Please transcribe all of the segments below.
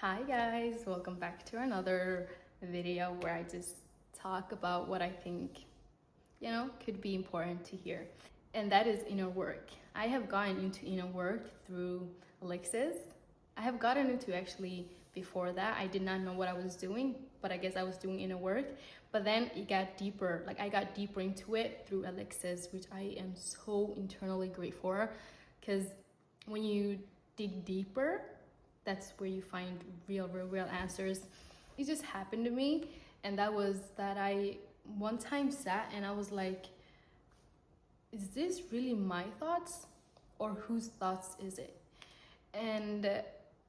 Hi guys, welcome back to another video where I just talk about what I think, could be important to hear. And that is inner work. I have gotten into inner work through Alexis. I have gotten into actually before that. I did not know what I was doing, but I guess I was doing inner work. But then it got deeper. Like I got deeper into it through Alexis, which I am so internally grateful for. Because when you dig deeper, that's where you find real answers. It just happened to me, and that was that I one time sat and I was like, is this really my thoughts or whose thoughts is it? And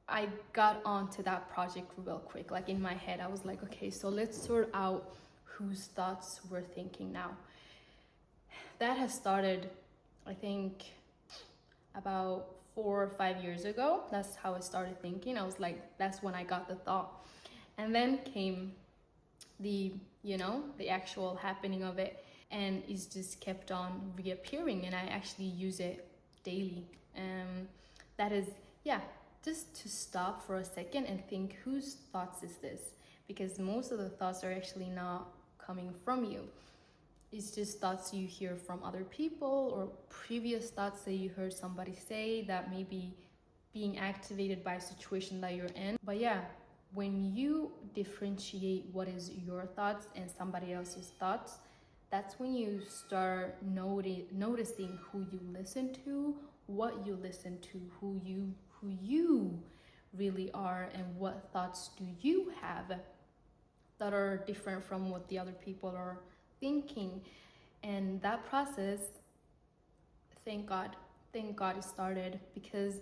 I got onto that project real quick. Like in my head, I was like, okay, so let's sort out whose thoughts we're thinking now. That has started, I think, about 4 or 5 years ago. That's how I started thinking. I was like, that's when I got the thought. And then came the actual happening of it, and it's just kept on reappearing, and I actually use it daily. That is, just to stop for a second and think, whose thoughts is this? Because most of the thoughts are actually not coming from you. It's just thoughts you hear from other people or previous thoughts that you heard somebody say that may be being activated by a situation that you're in. But yeah, when you differentiate what is your thoughts and somebody else's thoughts, that's when you start noticing who you listen to, what you listen to, who you really are, and what thoughts do you have that are different from what the other people are thinking. And that process, thank God it started, because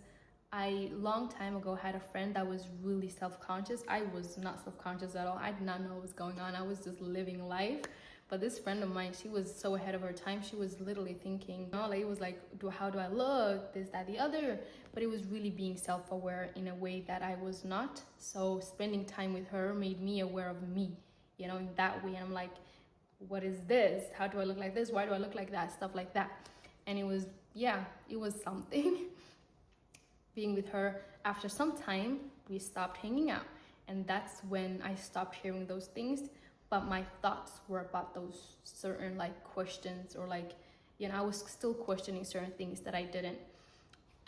I long time ago had a friend that was really self-conscious. I was not self-conscious at all. I did not know what was going on. I was just living life. But this friend of mine, she was so ahead of her time. She was literally thinking, like it was like, how do I look, this, that, the other. But it was really being self-aware in a way that I was not. So spending time with her made me aware of me, in that way. And I'm like, what is this? How do I look like this? Why do I look like that? Stuff like that. And it was something. Being with her, after some time, we stopped hanging out. And that's when I stopped hearing those things. But my thoughts were about those certain questions, or I was still questioning certain things that I didn't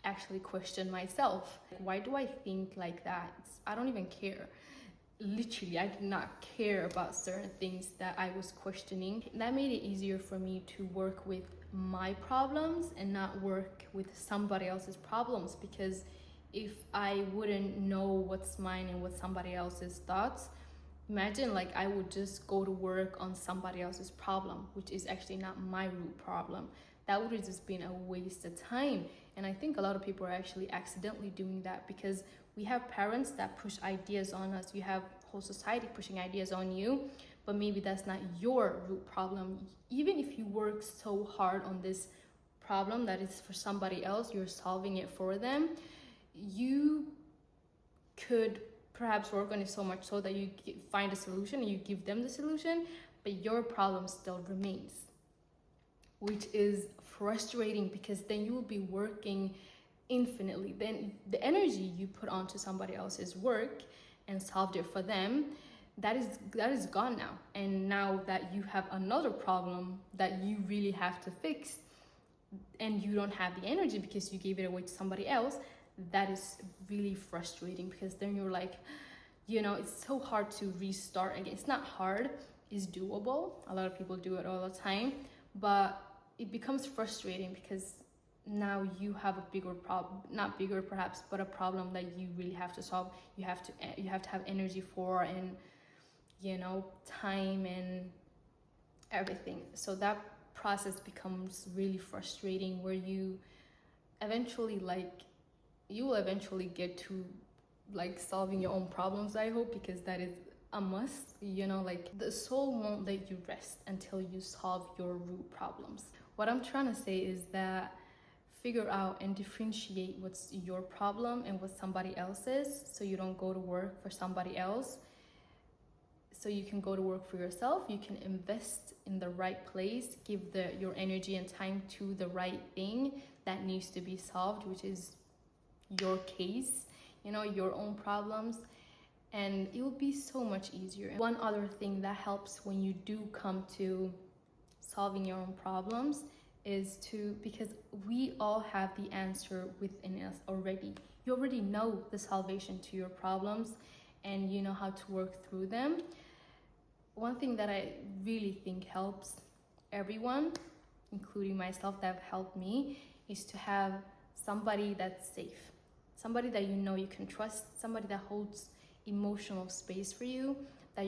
actually question myself. Why do I think like that? I don't even care. Literally, I did not care about certain things that I was questioning. That made it easier for me to work with my problems and not work with somebody else's problems, because if I wouldn't know what's mine and what's somebody else's thoughts, imagine I would just go to work on somebody else's problem, which is actually not my root problem. That would have just been a waste of time. And I think a lot of people are actually accidentally doing that, because we have parents that push ideas on us. You have whole society pushing ideas on you, but maybe that's not your root problem. Even if you work so hard on this problem that is for somebody else, you're solving it for them, you could perhaps work on it so much so that you find a solution and you give them the solution, but your problem still remains, which is frustrating, because then you will be working infinitely. Then the energy you put onto somebody else's work and solved it for them, that is gone now. And now that you have another problem that you really have to fix, and you don't have the energy because you gave it away to somebody else, that is really frustrating, because then you're like, it's so hard to restart again. It's not hard, it's doable. A lot of people do it all the time, but it becomes frustrating because now you have a bigger problem, not bigger perhaps, but a problem that you really have to solve. You have to have energy for, and time and everything. So that process becomes really frustrating, where you will eventually get to solving your own problems, I hope, because that is a must. The soul won't let you rest until you solve your root problems. What I'm trying to say is that figure out and differentiate what's your problem and what somebody else's, so you don't go to work for somebody else, so you can go to work for yourself. You can invest in the right place, give your energy and time to the right thing that needs to be solved, which is your case, your own problems. and it will be so much easier. One other thing that helps when you do come to solving your own problems is because we all have the answer within us already. You already know the salvation to your problems, and you know how to work through them. One thing that I really think helps everyone, including myself, that have helped me, is to have somebody that's safe, somebody that you know you can trust, somebody that holds emotional space for you, that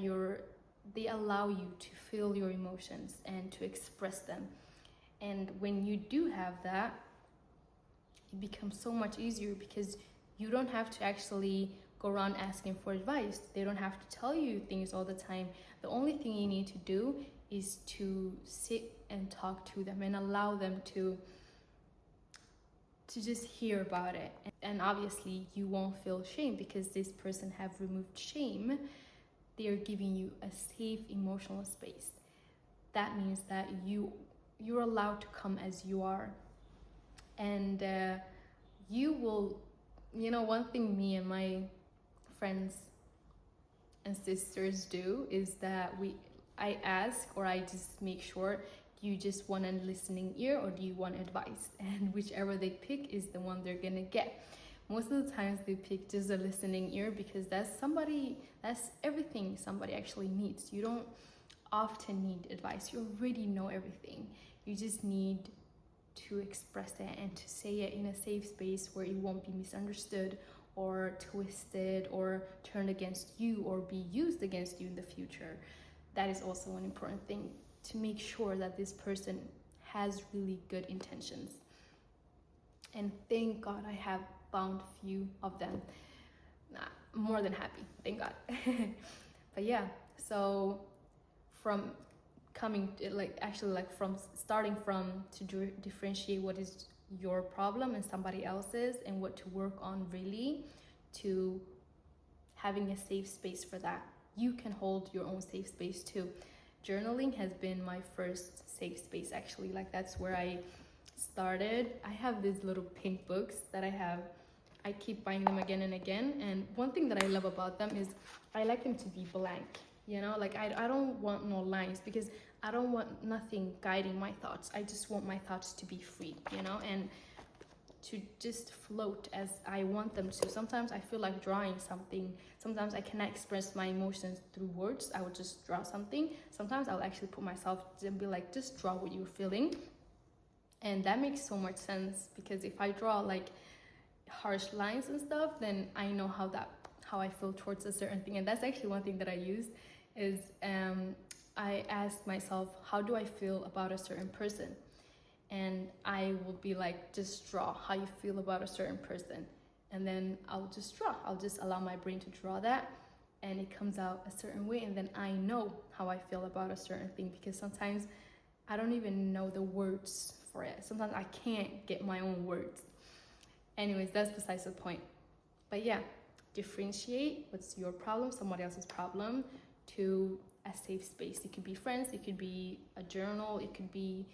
they allow you to feel your emotions and to express them. And when you do have that, it becomes so much easier because you don't have to actually go around asking for advice. They don't have to tell you things all the time. The only thing you need to do is to sit and talk to them and allow them to just hear about it. And obviously you won't feel shame because this person have removed shame. They are giving you a safe emotional space. That means that you're allowed to come as you are. And you will, one thing me and my friends and sisters do is that I ask, or I just make sure, do you just want a listening ear or do you want advice? And whichever they pick is the one they're gonna get. Most of the times they pick just a listening ear because that's everything somebody actually needs. You don't often need advice. You already know everything. You just need to express it and to say it in a safe space where it won't be misunderstood or twisted or turned against you or be used against you in the future. That is also an important thing, to make sure that this person has really good intentions. And thank God I have found from of them. More than happy, thank God. But yeah, so from starting from to differentiate what is your problem and somebody else's and what to work on, really, to having a safe space for that. You can hold your own safe space too. Journaling has been my first safe space, actually. That's where I started. I have these little pink books that I keep buying them again and again, and one thing that I love about them is I like them to be blank. I don't want no lines because I don't want nothing guiding my thoughts. I just want my thoughts to be free, and to just float as I want them to. Sometimes I feel like drawing something. Sometimes I cannot express my emotions through words. I would just draw something. Sometimes I'll actually put myself and be like, just draw what you're feeling. And that makes so much sense because if I draw harsh lines and stuff, then I know how I feel towards a certain thing. And that's actually one thing that I use is I ask myself, how do I feel about a certain person? And I will be like, just draw how you feel about a certain person. And then I'll just draw. I'll just allow my brain to draw that, and it comes out a certain way. And then I know how I feel about a certain thing because sometimes I don't even know the words for it. Sometimes I can't get my own words. Anyways, that's besides the point. But yeah, differentiate what's your problem, somebody else's problem, to a safe space. It could be friends, it could be a journal, it could be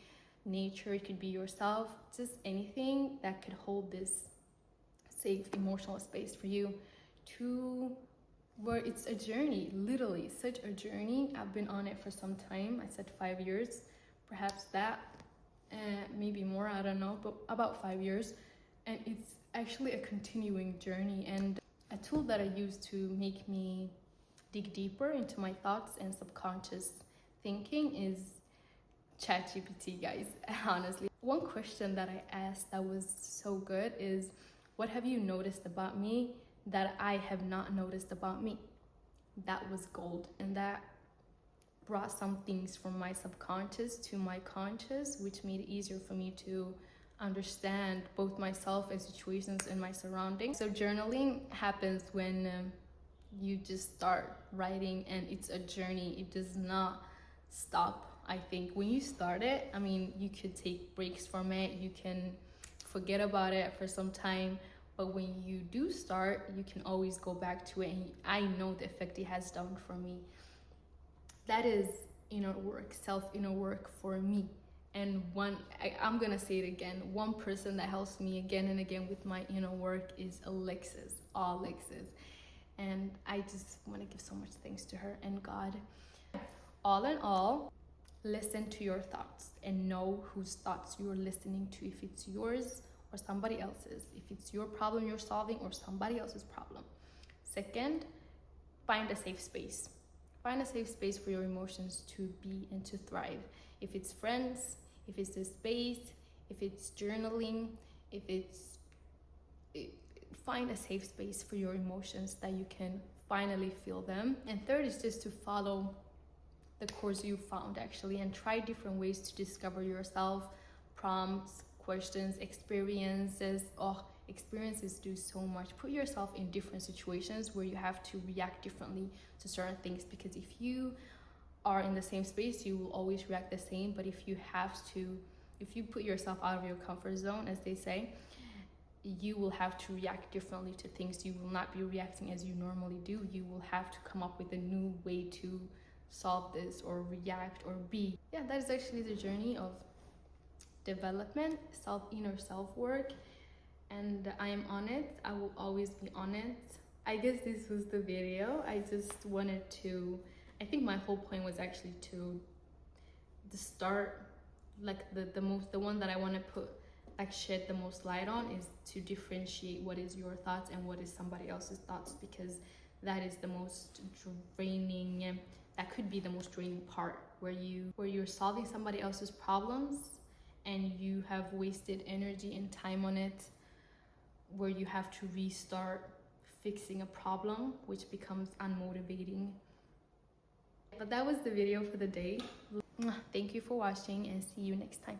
nature, it could be yourself, just anything that could hold this safe emotional space for you, to where it's a journey, literally such a journey. I've been on it for some time. I said 5 years, perhaps that, maybe more, I don't know, but about 5 years. And it's actually a continuing journey, and a tool that I use to make me dig deeper into my thoughts and subconscious thinking is ChatGPT, guys. Honestly, one question that I asked that was so good is, what have you noticed about me that I have not noticed about me? That was gold, and that brought some things from my subconscious to my conscious, which made it easier for me to understand both myself and situations in my surroundings. So journaling happens when you just start writing, and it's a journey. It does not stop. I think when you start it, you could take breaks from it, you can forget about it for some time, but when you do start, you can always go back to it, and I know the effect it has done for me. That is inner work, inner work for me. And I'm gonna say it again, one person that helps me again and again with my inner work is Alexis. And I I just want to give so much thanks to her and God. All in all, listen to your thoughts and know whose thoughts you're listening to, if it's yours or somebody else's, if it's your problem you're solving or somebody else's problem. Second, find a safe space. Find a safe space for your emotions to be and to thrive. If it's friends, if it's a space, if it's journaling, find a safe space for your emotions that you can finally feel them. And third is just to follow the course you found actually, and try different ways to discover yourself, prompts, questions, experiences. Experiences do so much. Put yourself in different situations where you have to react differently to certain things, because if you are in the same space, you will always react the same. But if you put yourself out of your comfort zone, as they say, you will have to react differently to things. You will not be reacting as you normally do. You will have to come up with a new way to solve this or react or be. Yeah, that is actually the journey of development, inner self-work, and I am on it. I will always be on it. I guess this was the video. I just wanted to, I think my whole point was actually to start, like the one that I want to put, like, shed the most light on is to differentiate what is your thoughts and what is somebody else's thoughts, because that is the most draining, that could be the most draining part, where you're solving somebody else's problems and you have wasted energy and time on it, where you have to restart fixing a problem, which becomes unmotivating. But that was the video for the day. Thank you for watching and see you next time.